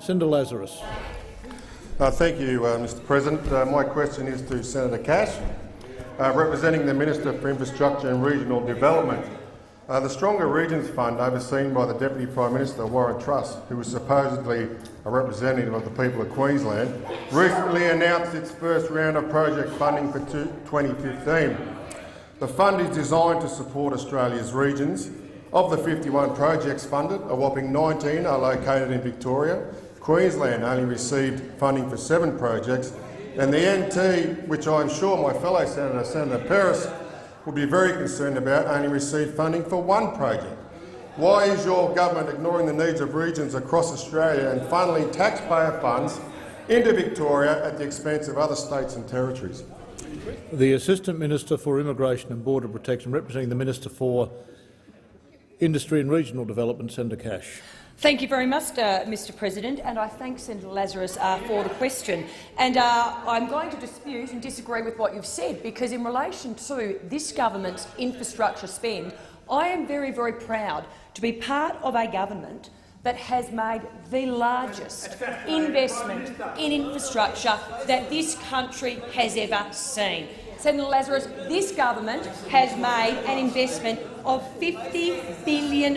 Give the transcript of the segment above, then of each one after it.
Senator Lazarus. Thank you, Mr President. My question is to Senator Cash, representing the Minister for Infrastructure and Regional Development. The Stronger Regions Fund, overseen by the Deputy Prime Minister Warren Truss, who is supposedly a representative of the people of Queensland, recently announced its first round of project funding for 2015. The fund is designed to support Australia's regions. Of the 51 projects funded, a whopping 19 are located in Victoria. Queensland only received funding for 7 projects, and the NT, which I'm sure my fellow Senator, Senator Peris, will be very concerned about, only received funding for 1 project. Why is your government ignoring the needs of regions across Australia and funneling taxpayer funds into Victoria at the expense of other states and territories? The Assistant Minister for Immigration and Border Protection, representing the Minister for Industry and Regional Development, Senator Cash. Thank you very much, Mr President, and I thank Senator Lazarus for the question. And I'm going to dispute and disagree with what you've said, because in relation to this government's infrastructure spend, I am very, very proud to be part of a government that has made the largest investment in infrastructure that this country has ever seen. Senator Lazarus, this government has made an investment of $50 billion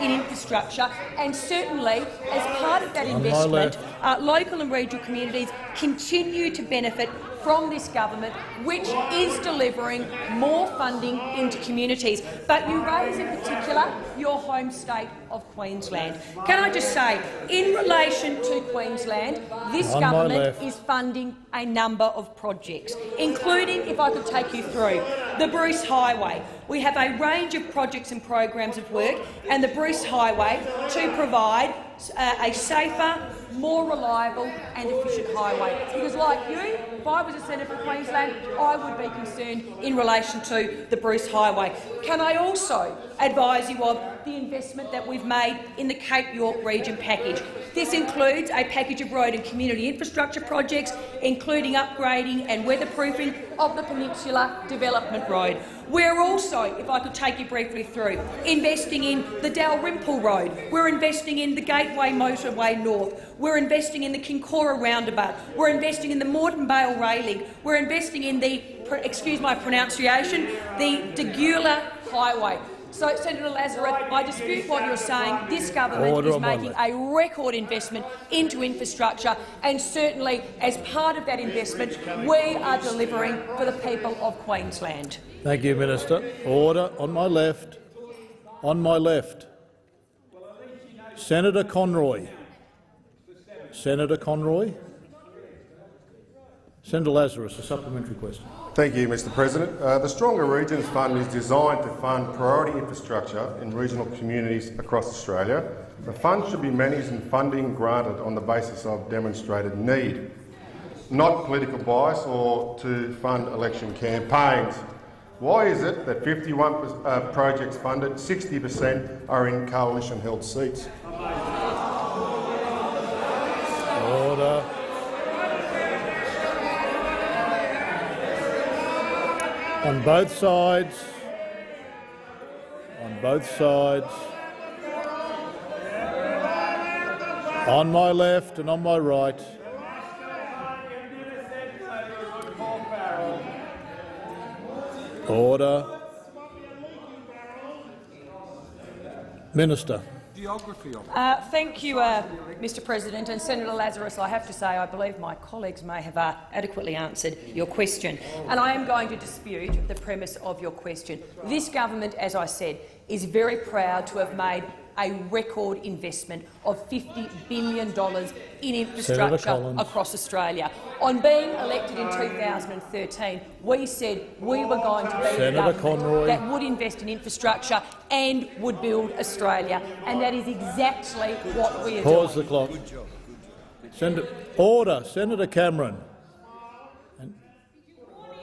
in infrastructure, and certainly, as part of that investment, local and regional communities continue to benefit from this government, which is delivering more funding into communities. But you raise in particular your home state of Queensland. Can I just say, in relation to Queensland, this government is funding a number of projects, including, if I could take you through, the Bruce Highway. We have a range of projects and programs of work, and the Bruce Highway to provide a safer, more reliable and efficient highway. Because, like you, if I was a Senator for Queensland, I would be concerned in relation to the Bruce Highway. Can I also advise you of the investment that we've made in the Cape York Region package? This includes a package of road and community infrastructure projects, including upgrading and weatherproofing of the Peninsula Development Road. We're also, if I could take you briefly through, investing in the Dalrymple Road. We're investing in the Gateway Motorway North. We're investing in the Kincora Roundabout. We're investing in the Moreton Vale Railing. We're investing in the, excuse my pronunciation, the Degula Highway. So, Senator Lazarus, I dispute what you're saying. This government is making a record investment into infrastructure, and certainly, as part of that investment, we are delivering for the people of Queensland. Thank you, Minister. Order. On my left. On my left. Senator Conroy. Senator Conroy. Senator Lazarus, a supplementary question. Thank you, Mr President. The Stronger Regions Fund is designed to fund priority infrastructure in regional communities across Australia. The fund should be managed and funding granted on the basis of demonstrated need, not political bias or to fund election campaigns. Why is it that 51 projects funded, 60% are in coalition-held seats? Order. On both sides. On both sides. On my left and on my right. Order. Minister. Thank you, Mr President. And Senator Lazarus, I have to say I believe my colleagues may have adequately answered your question, and I am going to dispute the premise of your question. This government, as I said, is very proud to have made a record investment of $50 billion in infrastructure across Australia. On being elected in 2013, we said we were going to be a government that would invest in infrastructure and would build Australia, and that is exactly what we are doing. Pause the clock. Order. Senator Cameron.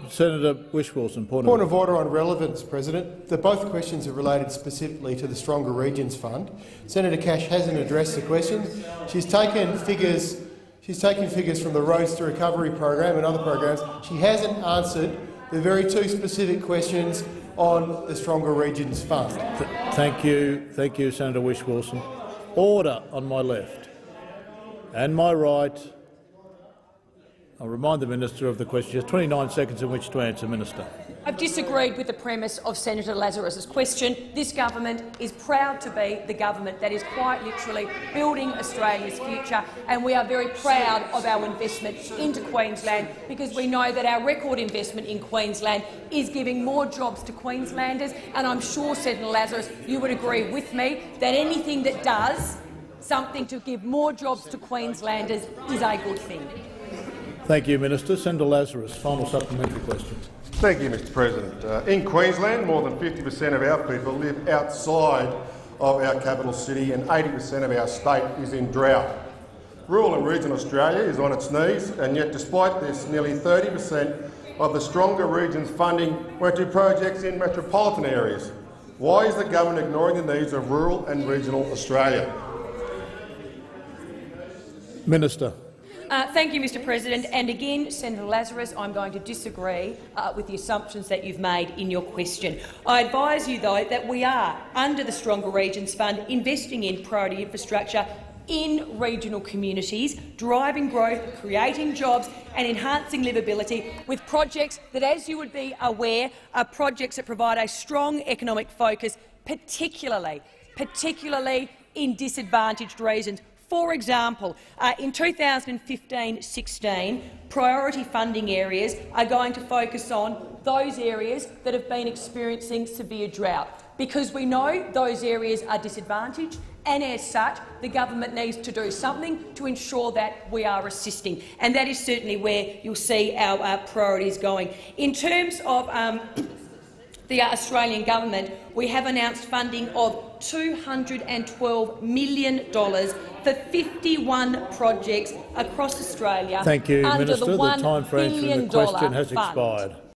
Senator Whish-Wilson, point of order on relevance, President. Both questions are related specifically to the Stronger Regions Fund. Senator Cash hasn't addressed the questions. She's taken figures from the Roads to Recovery program and other programs. She hasn't answered the very 2 specific questions on the Stronger Regions Fund. Thank you, Senator Whish-Wilson. Order on my left. And my right. I'll remind the Minister of the question. She has 29 seconds in which to answer, Minister. I've disagreed with the premise of Senator Lazarus's question. This government is proud to be the government that is quite literally building Australia's future, and we are very proud of our investment into Queensland because we know that our record investment in Queensland is giving more jobs to Queenslanders, and I'm sure, Senator Lazarus, you would agree with me that anything that does something to give more jobs to Queenslanders is a good thing. Thank you, Minister. Senator Lazarus, final supplementary question. Thank you, Mr President. In Queensland, more than 50% of our people live outside of our capital city and 80% of our state is in drought. Rural and regional Australia is on its knees, and yet despite this, nearly 30% of the stronger regions funding went to projects in metropolitan areas. Why is the government ignoring the needs of rural and regional Australia? Minister. Thank you, Mr President. And again, Senator Lazarus, I'm going to disagree with the assumptions that you've made in your question. I advise you, though, that we are, under the Stronger Regions Fund, investing in priority infrastructure in regional communities, driving growth, creating jobs and enhancing livability with projects that, as you would be aware, are projects that provide a strong economic focus, particularly in disadvantaged regions. For example, in 2015-16, priority funding areas are going to focus on those areas that have been experiencing severe drought, because we know those areas are disadvantaged, and as such, the government needs to do something to ensure that we are assisting, and that is certainly where you'll see our priorities going. In terms of the Australian government, we have announced funding of $212 million for 51 projects across Australia. Thank you, under Minister. The time for answering the question has fund. expired.